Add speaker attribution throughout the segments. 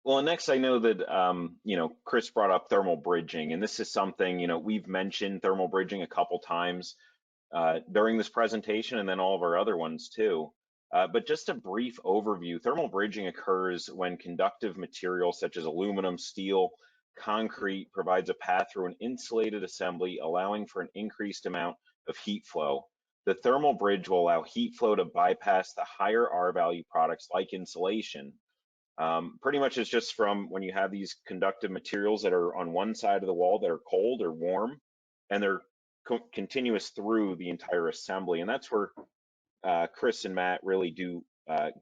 Speaker 1: Well, and next I know that Chris brought up thermal bridging, and this is something we've mentioned thermal bridging a couple times during this presentation, and then all of our other ones too. But just a brief overview: thermal bridging occurs when conductive materials such as aluminum, steel, concrete provides a path through an insulated assembly, allowing for an increased amount of heat flow. The thermal bridge will allow heat flow to bypass the higher R value products like insulation. Pretty much it's just from when you have these conductive materials that are on one side of the wall that are cold or warm, and they're continuous through the entire assembly. And that's where Chris and Matt really do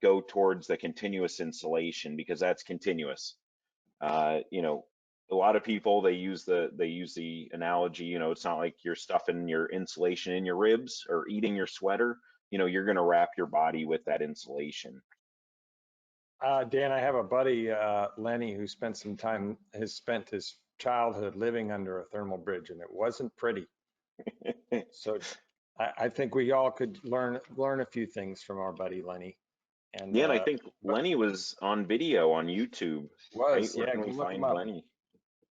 Speaker 1: go towards the continuous insulation, because that's continuous. A lot of people, they use the analogy, it's not like you're stuffing your insulation in your ribs or eating your sweater. You're going to wrap your body with that insulation.
Speaker 2: Dan, I have a buddy, Lenny, who has spent his childhood living under a thermal bridge, and it wasn't pretty. So I think we all could learn a few things from our buddy Lenny. And
Speaker 1: Yeah, and I think Lenny was on video on YouTube, right? Where
Speaker 2: yeah,
Speaker 1: can we
Speaker 2: go look him
Speaker 1: find
Speaker 2: up.
Speaker 1: Lenny?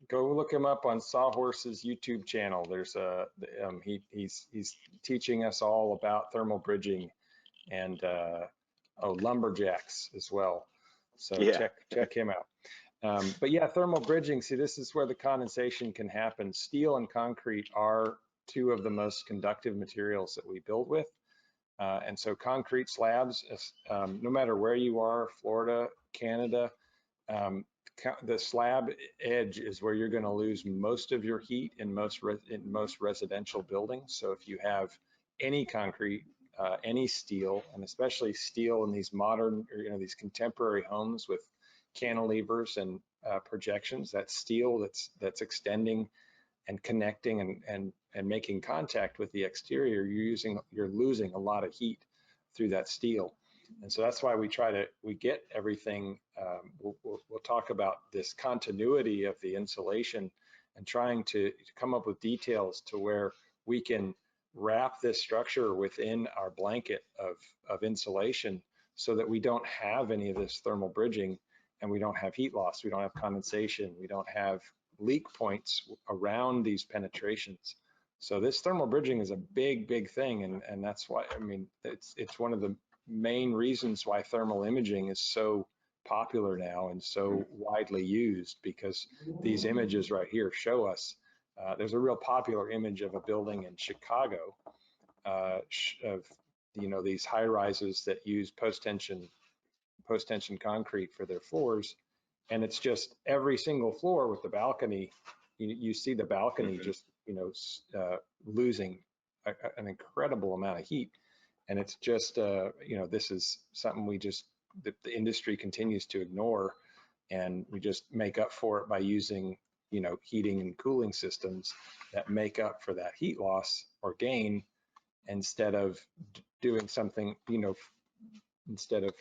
Speaker 2: Go look him up on Sawhorse's YouTube channel. There's he's teaching us all about thermal bridging and lumberjacks as well. So
Speaker 1: Yeah,
Speaker 2: check him out. But yeah, thermal bridging, see, this is where the condensation can happen. Steel and concrete are two of the most conductive materials that we build with. And so concrete slabs, no matter where you are, Florida, Canada, um, the slab edge is where you're going to lose most of your heat in most residential buildings. So if you have any concrete, any steel, and especially steel in these modern, or, these contemporary homes with cantilevers and projections, that steel that's extending and connecting and making contact with the exterior, you're losing a lot of heat through that steel. And so that's why we get everything. We'll talk about this continuity of the insulation and trying to come up with details to where we can wrap this structure within our blanket of insulation so that we don't have any of this thermal bridging, and we don't have heat loss, we don't have condensation, we don't have leak points around these penetrations. So this thermal bridging is a big thing, and that's why, I mean, it's one of the main reasons why thermal imaging is so popular now and so widely used, because these images right here show us. There's a real popular image of a building in Chicago of these high rises that use post-tension concrete for their floors, and it's just every single floor with the balcony. You see the balcony just losing an incredible amount of heat, and it's just this is something the industry continues to ignore, and we just make up for it by using heating and cooling systems that make up for that heat loss or gain, instead of doing something, instead of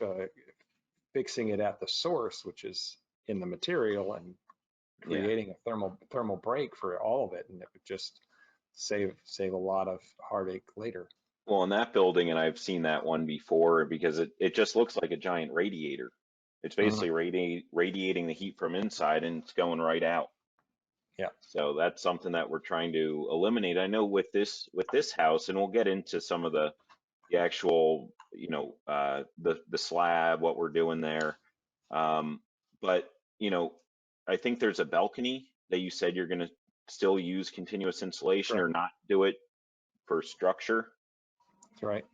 Speaker 2: fixing it at the source, which is in the material, and
Speaker 1: yeah.
Speaker 2: creating a thermal break for all of it, and it would just save a lot of heartache later.
Speaker 1: Well, in that building, and I've seen that one before, because it just looks like a giant radiator. It's basically radiating the heat from inside, and it's going right out.
Speaker 2: Yeah.
Speaker 1: So that's something that we're trying to eliminate. I know with this house, and we'll get into some of the actual, the slab, what we're doing there. But I think there's a balcony that you said you're going to still use continuous insulation, or
Speaker 2: Correct.
Speaker 1: not do it for structure.
Speaker 2: That's right.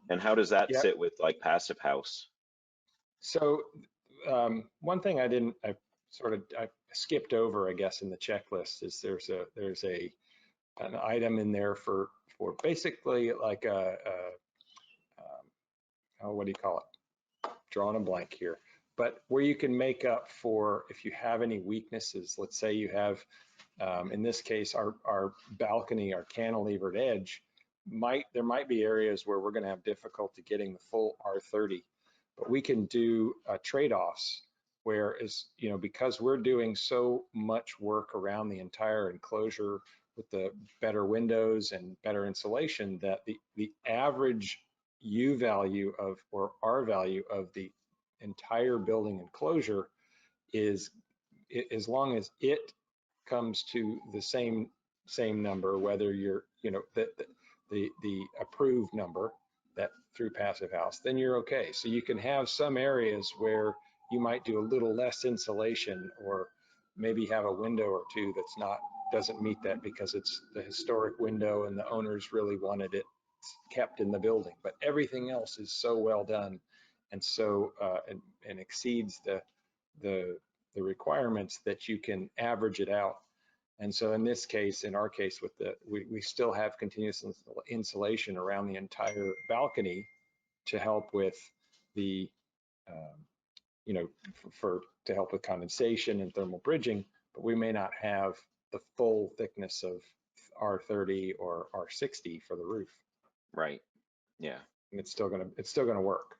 Speaker 1: And how does that
Speaker 2: Yeah.
Speaker 1: sit with like passive house?
Speaker 2: So one thing I skipped over, I guess, in the checklist is there's an item in there for basically like what do you call it? Drawing a blank here, but where you can make up for if you have any weaknesses. Let's say you have, in this case, our balcony, our cantilevered edge, there might be areas where we're going to have difficulty getting the full R30, but we can do trade-offs where because we're doing so much work around the entire enclosure with the better windows and better insulation, that the average U value or R value of the entire building enclosure is as long as it comes to the same number, whether you're, the approved number that through Passive House, then you're okay. So you can have some areas where you might do a little less insulation, or maybe have a window or two that's doesn't meet that because it's the historic window and the owners really wanted it kept in the building. But everything else is so well done and so and exceeds the requirements that you can average it out. And so in this case, in our case, with we still have continuous insulation around the entire balcony to help with the, to help with condensation and thermal bridging, but we may not have the full thickness of R30 or R60 for the roof.
Speaker 1: Right. Yeah.
Speaker 2: And it's still gonna work.